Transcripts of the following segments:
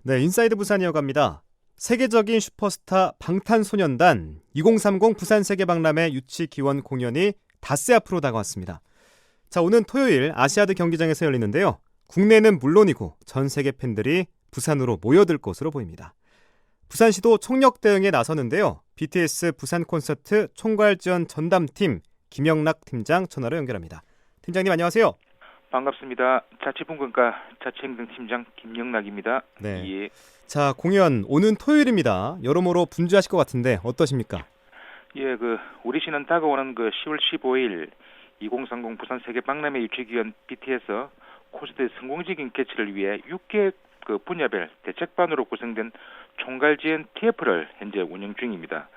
네, 인사이드 부산 이어갑니다. 세계적인 슈퍼스타 방탄소년단 2030 부산 세계박람회 유치 기원 공연이 닷새 앞으로 다가왔습니다. 자, 오는 토요일 아시아드 경기장에서 열리는데요. 국내는 물론이고 전 세계 팬들이 부산으로 모여들 것으로 보입니다. 부산시도 총력 대응에 나서는데요. BTS 부산 콘서트 총괄지원 전담팀 김영락 팀장 전화로 연결합니다. 팀장님 안녕하세요. 반갑습니다. 자치분권과 자치행정팀장 김영락입니다. 네. 예. 자, 공연 오는 토요일입니다. 여러모로 분주하실 것 같은데 어떠십니까? 예, 우리 시는 다가오는 10월 15일 2030 부산 세계박람회 유치기원 BTS 콘서트의 성공적인 개최를 위해 6개 분야별 대책반으로 구성된 총괄지원 TF를 현재 운영 중입니다.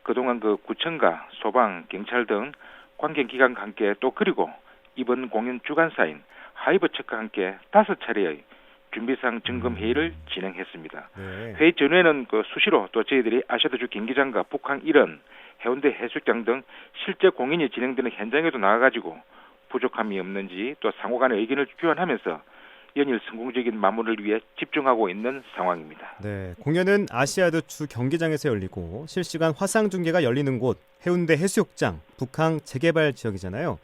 그동안 구청과 소방, 경찰 등 관계기관과 함께 또 그리고 이번 공연 주관사인 하이버측과 함께 5차례의 준비사항 점검 회의를 진행했습니다. 네. 회의 전후에는 수시로 또 저희들이 아시아드주 경기장과 북한 일원, 해운대 해수욕장 등 실제 공연이 진행되는 현장에도 나가가지고 부족함이 없는지 또 상호간의 의견을 교환하면서 연일 성공적인 마무리를 위해 집중하고 있는 상황입니다. 네, 공연은 아시아드 주 경기장에서 열리고 실시간 화상 중계가 열리는 곳 해운대 해수욕장, 북항 재개발 지역이잖아요.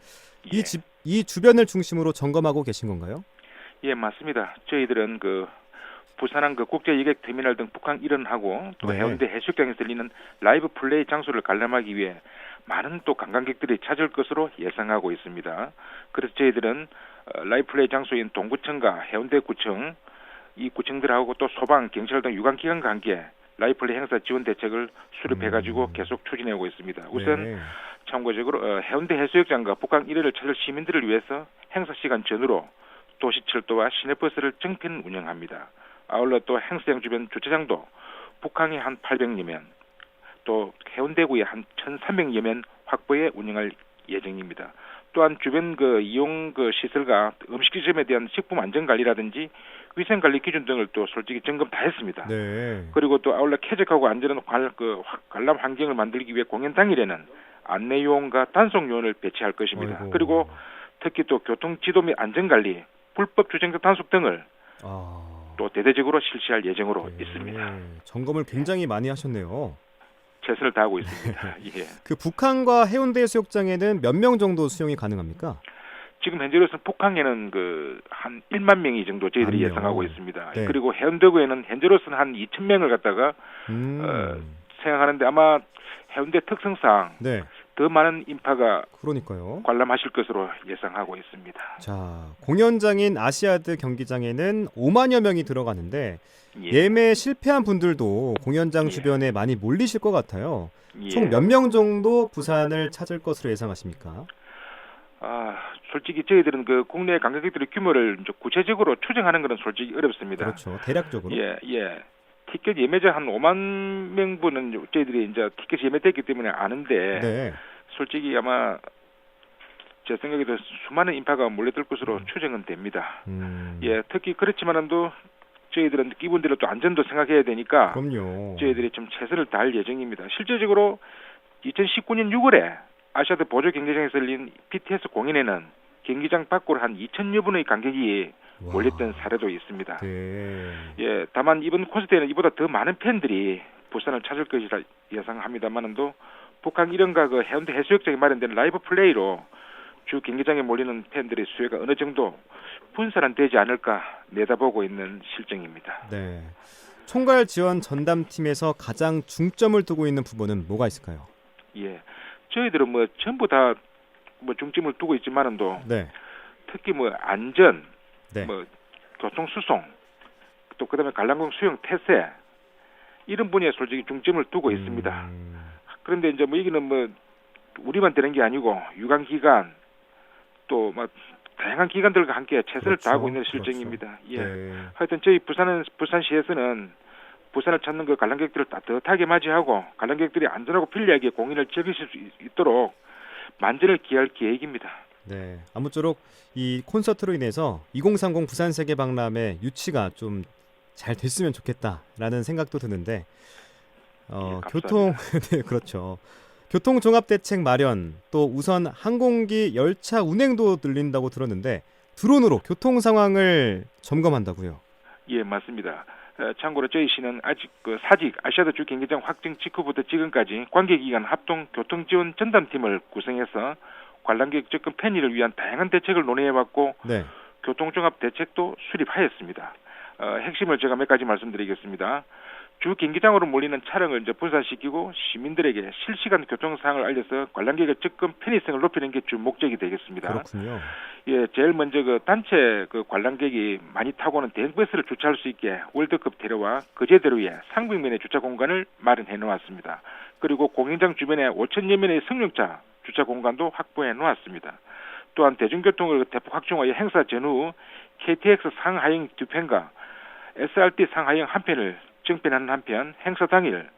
예. 이 주변을 중심으로 점검하고 계신 건가요? 예, 맞습니다. 저희들은 부산항 국제여객 터미널 등 북한 일원하고 또 네. 해운대 해수욕장에서 열리는 라이브 플레이 장소를 관람하기 위해 많은 또 관광객들이 찾을 것으로 예상하고 있습니다. 그래서 저희들은 라이브 플레이 장소인 동구청과 해운대구청, 이 구청들하고 또 소방, 경찰 등 유관기관과 함께 라이브 플레이 행사 지원 대책을 수립해가지고 계속 추진하고 있습니다. 우선 네. 참고적으로 해운대 해수욕장과 북한 일회를 찾을 시민들을 위해서 행사 시간 전후로 도시철도와 시내버스를 정편 운영합니다. 아울러 또 행사장 주변 주차장도 북항에 한 800여 면, 또 해운대구에 한 1,300여 면 확보해 운영할 예정입니다. 또한 주변 이용 시설과 음식시설에 대한 식품 안전관리라든지 위생관리 기준 등을 또 솔직히 점검 다 했습니다. 네. 그리고 또 아울러 쾌적하고 안전한 관람 환경을 만들기 위해 공연 당일에는 안내 요원과 단속 요원을 배치할 것입니다. 아이고. 그리고 특히 또 교통 지도 및 안전관리, 불법 주정차 단속 등을 또 대대적으로 실시할 예정으로 네. 있습니다. 점검을 굉장히 많이 하셨네요. 최선을 다하고 있습니다. 예. 북한과 해운대 해수욕장에는 몇 명 정도 수용이 가능합니까? 지금 현재로서는 북한에는 한 1만 명이 정도 저희들이 1만 명. 예상하고 있습니다. 네. 그리고 해운대구에는 현재로서는 한 2,000명을 갖다가 생각하는데 아마 해운대 특성상 네. 더 많은 인파가 그러니까요. 관람하실 것으로 예상하고 있습니다. 자, 공연장인 아시아드 경기장에는 5만여 명이 들어가는데 예. 예매 실패한 분들도 공연장 예. 주변에 많이 몰리실 것 같아요. 예. 총 몇 명 정도 부산을 찾을 것으로 예상하십니까? 솔직히 저희들은 국내 관광객들의 규모를 이제 구체적으로 추정하는 것은 솔직히 어렵습니다. 그렇죠. 대략적으로. 예. 티켓 예매자 한 5만 명분은 저희들이 이제 티켓이 예매됐기 때문에 아는데 네. 솔직히 아마 제 생각에도 수많은 인파가 몰려들 것으로 추정은 됩니다. 예, 특히 그렇지만도 저희들은 이분들의 또 안전도 생각해야 되니까 그럼요. 저희들이 좀 최선을 다할 예정입니다. 실제적으로 2019년 6월에 아시아드 보조 경기장에서 열린 BTS 공연에는 경기장 밖으로 한 2,000여 분의 관객이 몰렸던 사례도 있습니다. 네. 예, 다만 이번 콘서트에는 이보다 더 많은 팬들이 부산을 찾을 것이라 예상합니다만도 북한 일원과 해운대 해수욕장에 마련된 라이브 플레이로 주 경기장에 몰리는 팬들의 수요가 어느 정도 분산되지 않을까 내다보고 있는 실정입니다. 네. 총괄 지원 전담팀에서 가장 중점을 두고 있는 부분은 뭐가 있을까요? 예, 저희들은 전부 다 중점을 두고 있지만도 네. 특히 안전, 네. 교통 수송, 또 그다음에 관람객 수용 태세 이런 분야에 솔직히 중점을 두고 있습니다. 그런데 이제 여기는 우리만 되는 게 아니고 유관기관 또 다양한 기관들과 함께 최선을 그렇죠. 다하고 있는 실정입니다. 그렇죠. 예. 네. 하여튼 저희 부산시에서는 부산을 찾는 관람객들을 따뜻하게 맞이하고 관람객들이 안전하고 편리하게 공연을 즐기실 수 있도록 만전을 기할 계획입니다. 네. 아무쪼록 이 콘서트로 인해서 2030 부산 세계 박람회 유치가 좀 잘 됐으면 좋겠다라는 생각도 드는데 교통 네, 그렇죠. 교통 종합 대책 마련 또 우선 항공기 열차 운행도 늘린다고 들었는데 드론으로 교통 상황을 점검한다고요. 예, 맞습니다. 참고로 저희 시는 아직 그 사직 아시아드 주 경기장 확정 직후부터 지금까지 관계기관 합동 교통지원 전담팀을 구성해서 관람객 접근 편의를 위한 다양한 대책을 논의해왔고 네. 교통종합 대책도 수립하였습니다. 핵심을 제가 몇 가지 말씀드리겠습니다. 주 경기장으로 몰리는 차량을 이제 분산시키고 시민들에게 실시간 교통 상황을 알려서 관람객의 접근 편의성을 높이는 게 주 목적이 되겠습니다. 그렇군요. 예, 제일 먼저 그 단체 그 관람객이 많이 타고 오는 대형버스를 주차할 수 있게 월드컵 대로와 거제대로에 상백면의 주차 공간을 마련해 놓았습니다. 그리고 공연장 주변에 5천여 명의 승용차 주차 공간도 확보해 놓았습니다. 또한 대중교통을 대폭 확충하여 행사 전후 KTX 상하행 2편과 SRT 상하행 1편을 정편하는 한편 행사 당일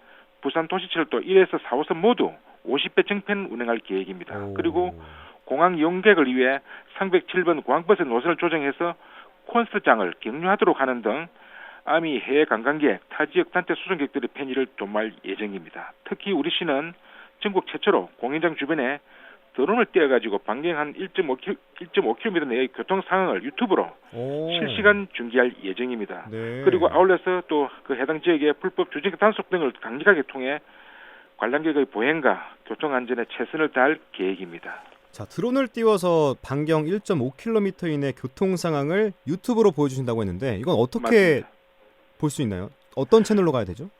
부산 도시철도 1에서 4호선 모두 50배 정편 운행할 계획입니다. 오. 그리고 공항 이용객을 위해 307번 공항버스 노선을 조정해서 콘서트장을 경유하도록 하는 등 아미 해외 관광객, 타지역 단체 수송객들의 편의를 도모할 예정입니다. 특히 우리 시는 전국 최초로 공연장 주변에 드론을 띄워가지고 반경 한 1.5km 내의 교통 상황을 유튜브로 오. 실시간 중계할 예정입니다. 네. 그리고 아울러서 또 그 해당 지역의 불법 주정기 단속 등을 강력하게 통해 관람객의 보행과 교통 안전에 최선을 다할 계획입니다. 자, 드론을 띄워서 반경 1.5km 이내 교통 상황을 유튜브로 보여주신다고 했는데 이건 어떻게 볼 수 있나요? 어떤 채널로 가야 되죠?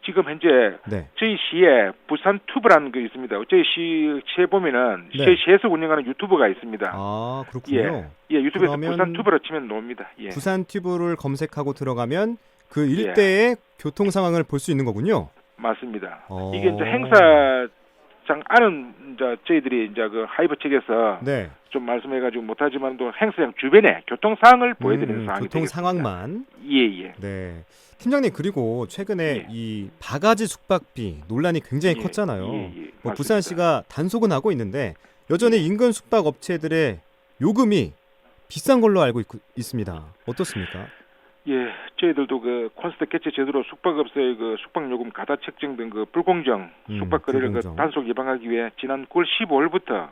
지금 현재 네. 저희 시에 부산 튜브라는 게 있습니다. 저희 시에 보면은 네. 저희 시에서 운영하는 유튜브가 있습니다. 아, 그렇군요. 예, 유튜브에서 그러면 부산 튜브로 치면 나옵니다. 예. 부산 튜브를 검색하고 들어가면 그 일대의 교통 상황을 볼 수 있는 거군요. 맞습니다. 어. 이게 이제 행사장 안은 이제 저희들이 이제 그 하이브 측에서 네. 좀 말씀해가지고 못하지만 또 행사장 주변에 교통 상황을 보여드리는 상황이 교통 되겠습니다. 상황만. 예. 네. 팀장님, 그리고 최근에 예. 이 바가지 숙박비 논란이 굉장히 예, 컸잖아요. 예, 뭐 맞습니다. 부산시가 단속은 하고 있는데 여전히 인근 숙박 업체들의 요금이 비싼 걸로 알고 있습니다. 어떻습니까? 예, 저희들도 그 콘서트 개최 제도로 숙박업소의 그 숙박 요금 가다 책정 등 그 불공정 숙박 거래를 그 불공정. 단속 예방하기 위해 지난 9월 15일부터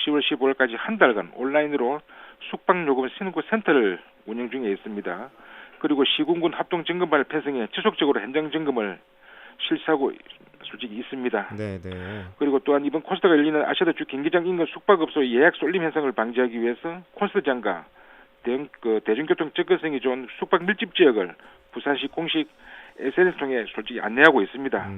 10월 15일까지 한 달간 온라인으로 숙박 요금 신고 센터를 운영 중에 있습니다. 그리고 시군군 합동 점검반을 편성해 지속적으로 현장 점검을 실시하고 솔직히 있습니다. 네. 그리고 또한 이번 콘서트가 열리는 아시아드 주 경기장 인근 숙박업소 예약 쏠림 현상을 방지하기 위해서 콘서트장과 대중교통 접근성이 좋은 숙박 밀집 지역을 부산시 공식 SNS 통해 솔직히 안내하고 있습니다.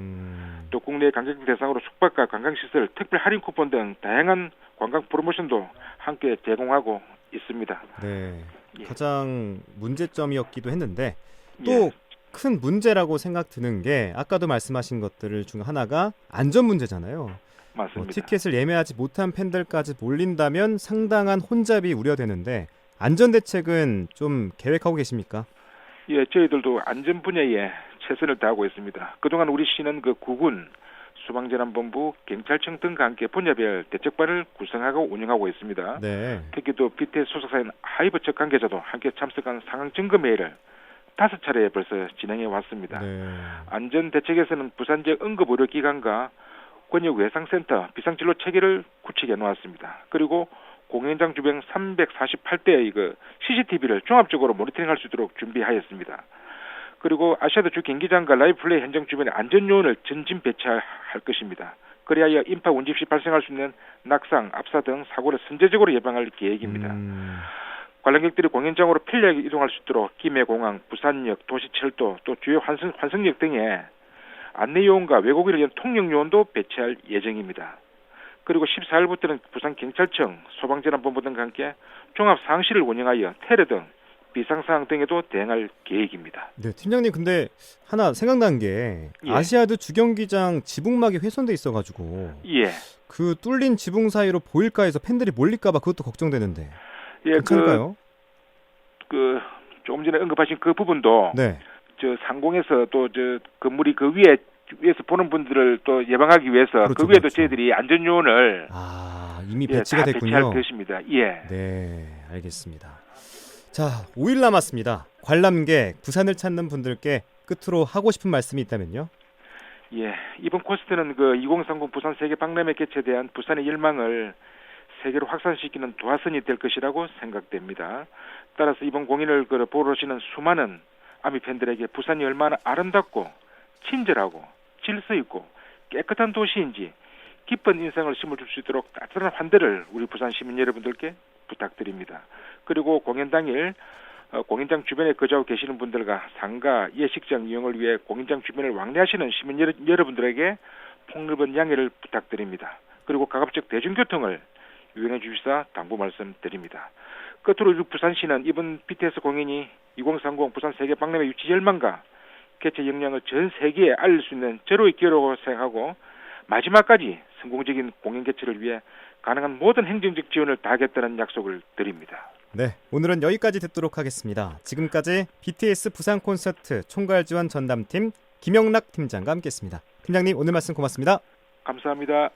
또 국내 관광객 대상으로 숙박과 관광시설, 특별 할인 쿠폰 등 다양한 관광 프로모션도 함께 제공하고 있습니다. 네. 예. 가장 문제점이었기도 했는데 또 큰 문제라고 생각 드는 게 아까도 말씀하신 것들 중 하나가 안전 문제잖아요. 맞습니다. 티켓을 예매하지 못한 팬들까지 몰린다면 상당한 혼잡이 우려되는데 안전 대책은 좀 계획하고 계십니까? 예, 저희들도 안전 분야에 최선을 다하고 있습니다. 그동안 우리 시는 그 구군, 소방재난본부, 경찰청 등과 함께 분야별 대책반을 구성하고 운영하고 있습니다. 네. 특히 또 BTS 소속사인 하이브 측 관계자도 함께 참석한 상황 점검 회의를 5차례 벌써 진행해 왔습니다. 네. 안전 대책에서는 부산 지역 응급의료기관과 권역 외상센터 비상진로 체계를 구축해 놓았습니다. 그리고 공연장 주변 348대의 그 CCTV를 종합적으로 모니터링할 수 있도록 준비하였습니다. 그리고 아시아드 주 경기장과 라이브 플레이 현장 주변에 안전 요원을 전진 배치할 것입니다. 그리하여 인파 운집 시 발생할 수 있는 낙상, 압사 등 사고를 선제적으로 예방할 계획입니다. 관람객들이 공연장으로 편리하게 이동할 수 있도록 김해공항, 부산역, 도시철도, 또 주요 환승역 등에 안내요원과 외국인을 위한 통역요원도 배치할 예정입니다. 그리고 14일부터는 부산경찰청, 소방재난본부 등과 함께 종합상황실을 운영하여 테러 등 비상상황 등에도 대응할 계획입니다. 네, 팀장님 근데 하나 생각난 게 예. 아시아드 주경기장 지붕막이 훼손돼 있어가지고 예. 그 뚫린 지붕 사이로 보일까 해서 팬들이 몰릴까봐 그것도 걱정되는데 예, 괜찮을까요? 그 조금 전에 언급하신 그 부분도 네. 저 상공에서 또 저 건물이 그 위에서 보는 분들을 또 예방하기 위해서 그렇죠, 그 위에도 그렇죠. 저희들이 안전 요원을 이미 예, 배치가 다 됐군요. 배치할 것입니다. 예. 네, 알겠습니다. 자, 5일 남았습니다. 관람객, 부산을 찾는 분들께 끝으로 하고 싶은 말씀이 있다면요? 예, 이번 콘서트는 그 2030 부산 세계 박람회 개최에 대한 부산의 열망을 세계로 확산시키는 도화선이 될 것이라고 생각됩니다. 따라서 이번 공연을 보러 오시는 수많은 아미 팬들에게 부산이 얼마나 아름답고 친절하고 질서 있고 깨끗한 도시인지 깊은 인상을 심어줄 수 있도록 따뜻한 환대를 우리 부산 시민 여러분들께 부탁드립니다. 그리고 공연 당일 공연장 주변에 거주하고 계시는 분들과 상가, 예식장 이용을 위해 공연장 주변을 왕래하시는 시민 여러분들에게 폭넓은 양해를 부탁드립니다. 그리고 가급적 대중교통을 이용해 주시사 당부 말씀드립니다. 끝으로 우리 부산시는 이번 BTS 공연이 2030 부산 세계 박람회 유치 열망과 개최 역량을 전 세계에 알릴 수 있는 절호의 기회라고 생각하고 마지막까지 성공적인 공연 개최를 위해 가능한 모든 행정적 지원을 다하겠다는 약속을 드립니다. 네, 오늘은 여기까지 듣도록 하겠습니다. 지금까지 BTS 부산 콘서트 총괄 지원 전담팀 김영락 팀장과 함께했습니다. 팀장님 오늘 말씀 고맙습니다. 감사합니다.